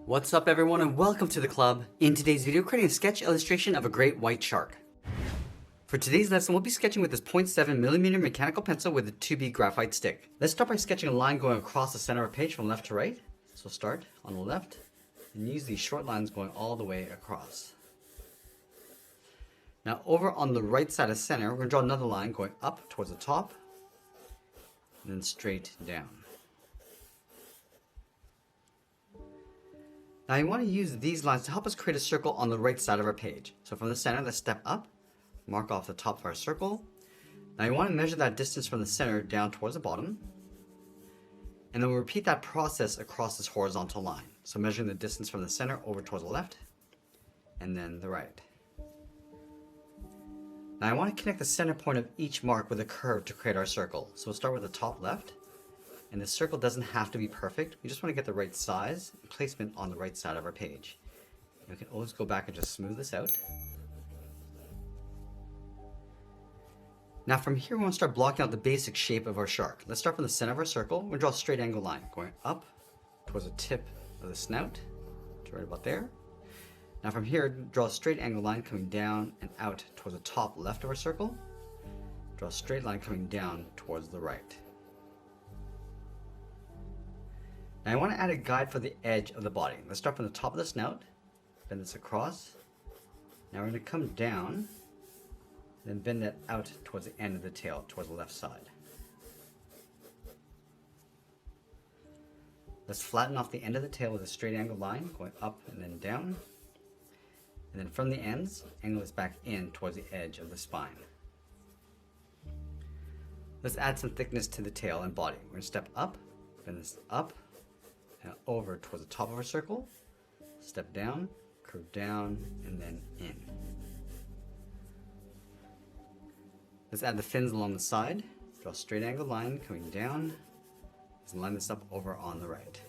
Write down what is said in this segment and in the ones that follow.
What's up everyone and welcome to the club. In today's video, creating a sketch illustration of a great white shark. For today's lesson, we'll be sketching with this 0.7mm mechanical pencil with a 2B graphite stick. Let's start by sketching a line going across the center of a page from left to right. So we'll start on the left and use these short lines going all the way across. Now over on the right side of center, we're going to draw another line going up towards the top and then straight down. Now you want to use these lines to help us create a circle on the right side of our page. So from the center, let's step up, mark off the top of our circle. Now you want to measure that distance from the center down towards the bottom. And then we'll repeat that process across this horizontal line. So measuring the distance from the center over towards the left and then the right. Now I want to connect the center point of each mark with a curve to create our circle. So we'll start with the top left. And the circle doesn't have to be perfect. We just want to get the right size and placement on the right side of our page. And we can always go back and just smooth this out. Now from here, we want to start blocking out the basic shape of our shark. Let's start from the center of our circle. We'll draw a straight angle line going up towards the tip of the snout to right about there. Now from here, draw a straight angle line coming down and out towards the top left of our circle. Draw a straight line coming down towards the right. Now I want to add a guide for the edge of the body. Let's start from the top of the snout, bend this across. Now we're going to come down, then bend that out towards the end of the tail, towards the left side. Let's flatten off the end of the tail with a straight angle line, going up and then down. And then from the ends, angle this back in towards the edge of the spine. Let's add some thickness to the tail and body. We're going to step up, bend this up, and over towards the top of our circle, step down, curve down, and then in. Let's add the fins along the side. Draw a straight angle line coming down. Let's line this up over on the right.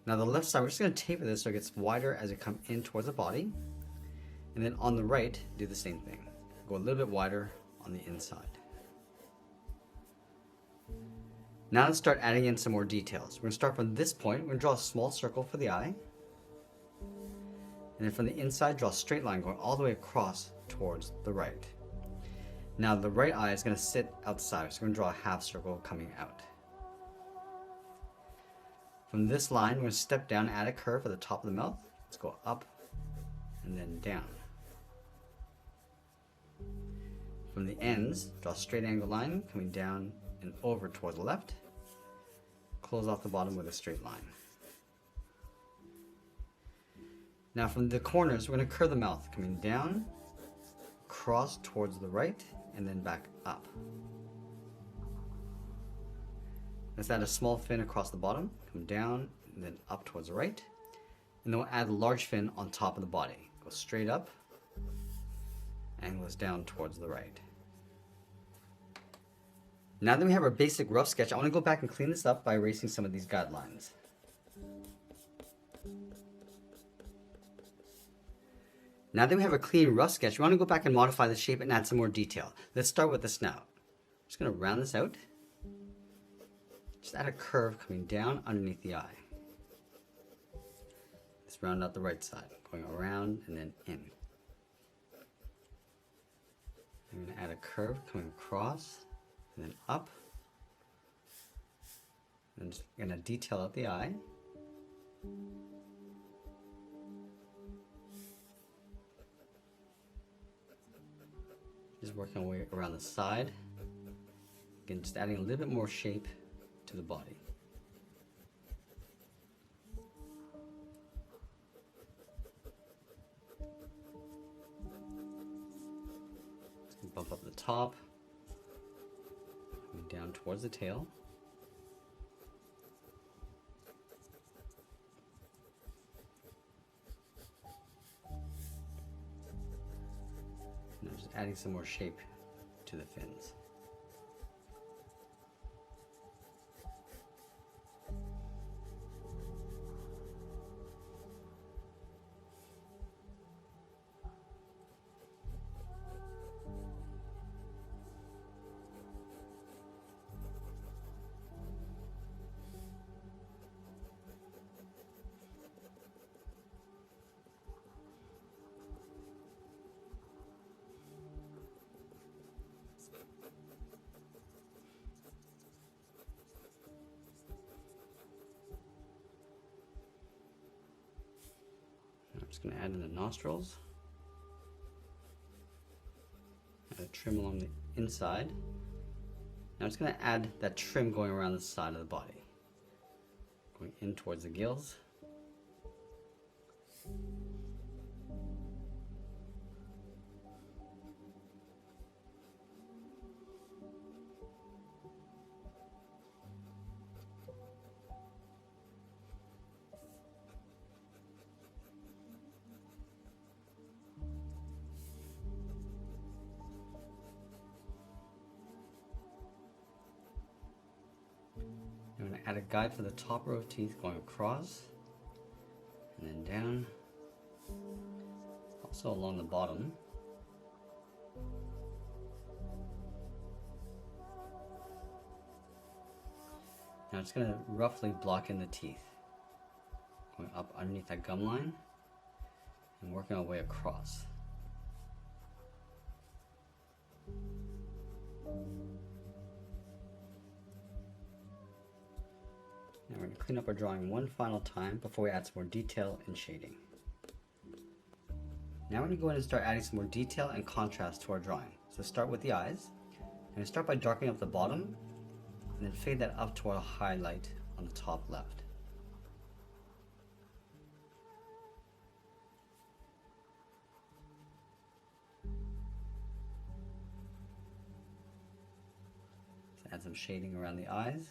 Now the left side, we're just going to taper this so it gets wider as it comes in towards the body. And then on the right, do the same thing. Go a little bit wider on the inside. Now let's start adding in some more details. We're going to start from this point. We're going to draw a small circle for the eye. And then from the inside, draw a straight line going all the way across towards the right. Now the right eye is going to sit outside, so we're going to draw a half circle coming out. From this line, we're going to step down, add a curve at the top of the mouth. Let's go up and then down. From the ends, draw a straight angle line coming down and over towards the left. Close off the bottom with a straight line. Now from the corners, we're going to curve the mouth, coming down, across towards the right, and then back up. Let's add a small fin across the bottom, come down, and then up towards the right. And then we'll add a large fin on top of the body. Go straight up, angle this down towards the right. Now that we have our basic rough sketch, I want to go back and clean this up by erasing some of these guidelines. Now that we have a clean rough sketch, we want to go back and modify the shape and add some more detail. Let's start with the snout. I'm just going to round this out. Just add a curve coming down underneath the eye. Let's round out the right side, going around and then in. I'm going to add a curve coming across and then up. I'm just going to detail out the eye. Just working our way around the side. Again, just adding a little bit more shape to the body. Just bump up the top. Down towards the tail. Now just adding some more shape to the fins. just going to add in the nostrils. Add a trim along the inside. Now I'm just going to add that trim going around the side of the body. Going in towards the gills. I'm going to add a guide for the top row of teeth going across and then down, also along the bottom. Now I'm just going to roughly block in the teeth, going up underneath that gum line and working our way across. Now we're going to clean up our drawing one final time before we add some more detail and shading. Now we're going to go in and start adding some more detail and contrast to our drawing. So start with the eyes. I'm going to start by darkening up the bottom and then fade that up to a highlight on the top left. So add some shading around the eyes.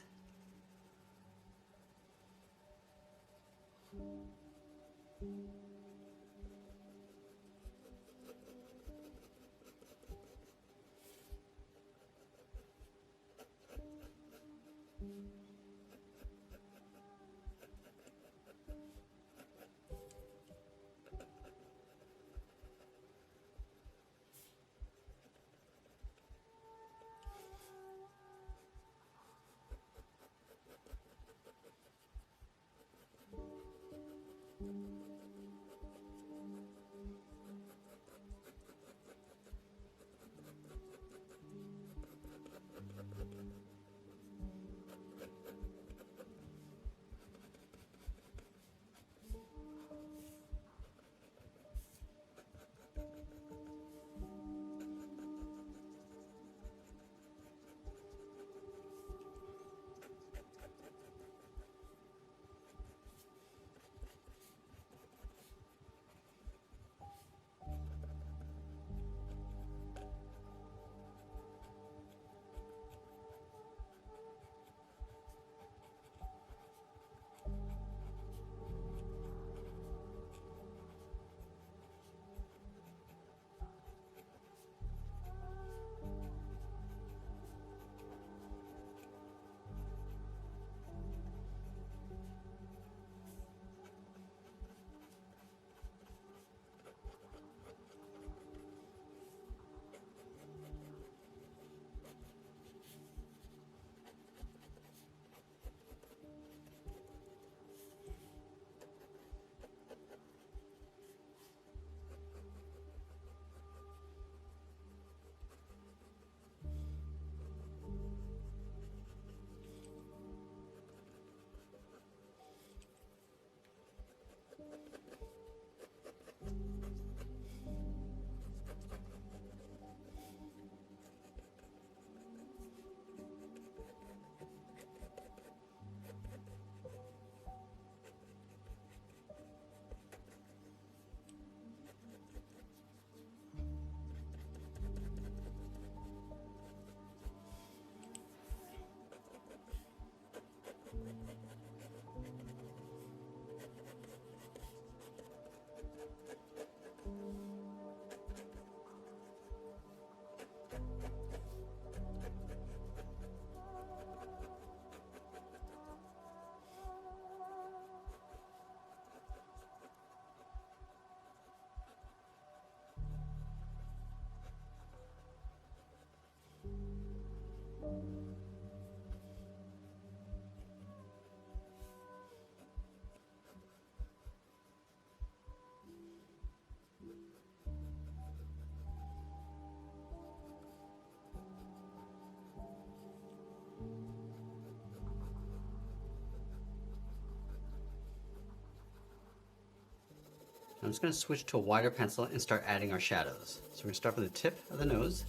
I'm just going to switch to a wider pencil and start adding our shadows. So we're going to start from the tip of the nose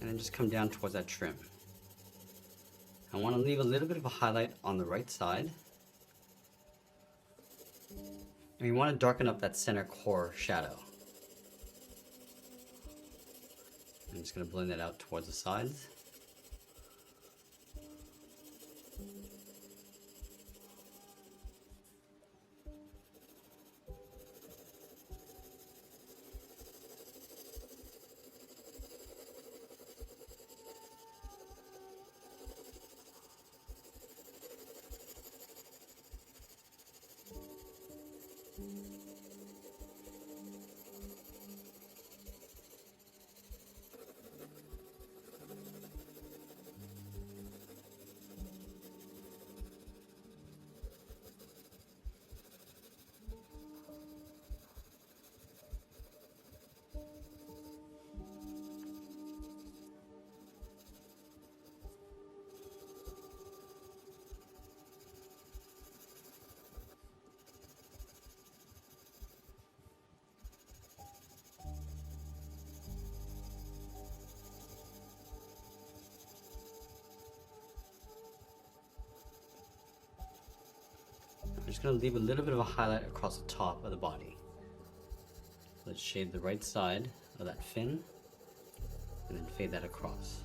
and then just come down towards that trim. I want to leave a little bit of a highlight on the right side. And we want to darken up that center core shadow. I'm just going to blend that out towards the sides. I'm just going to leave a little bit of a highlight across the top of the body. Let's shade the right side of that fin and then fade that across.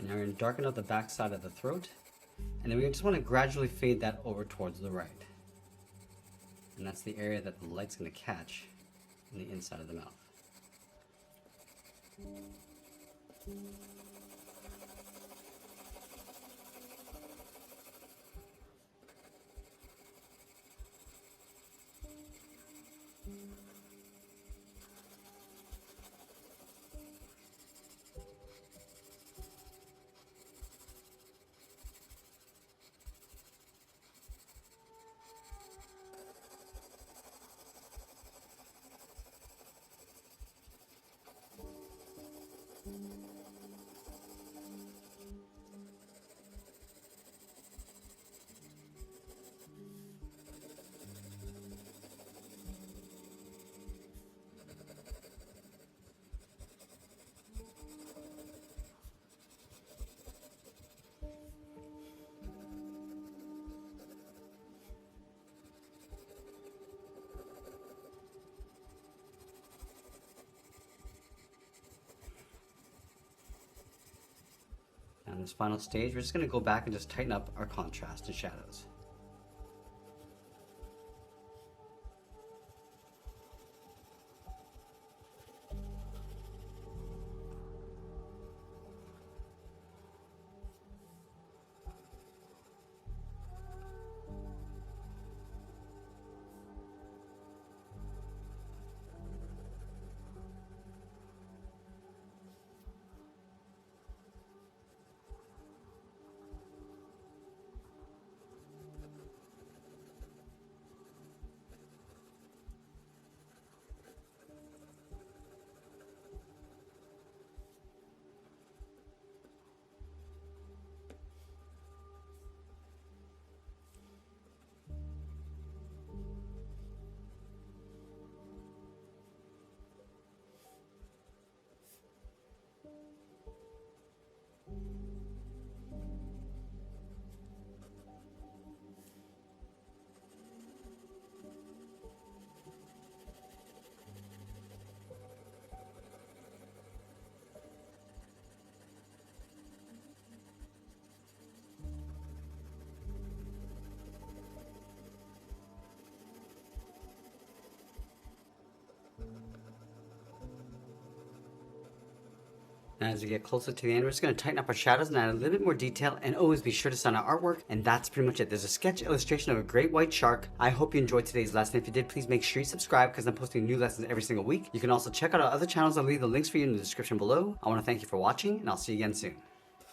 And now we're going to darken out the back side of the throat. And then we just want to gradually fade that over towards the right. And that's the area that the light's going to catch in the inside of the mouth. And this final stage, we're just going to go back and just tighten up our contrast and shadows. And as we get closer to the end, we're just going to tighten up our shadows and add a little bit more detail, and always be sure to sign our artwork. And that's pretty much it. There's a sketch illustration of a great white shark. I hope you enjoyed today's lesson. If you did, please make sure you subscribe because I'm posting new lessons every single week. You can also check out our other channels. I'll leave the links for you in the description below. I want to thank you for watching, and I'll see you again soon.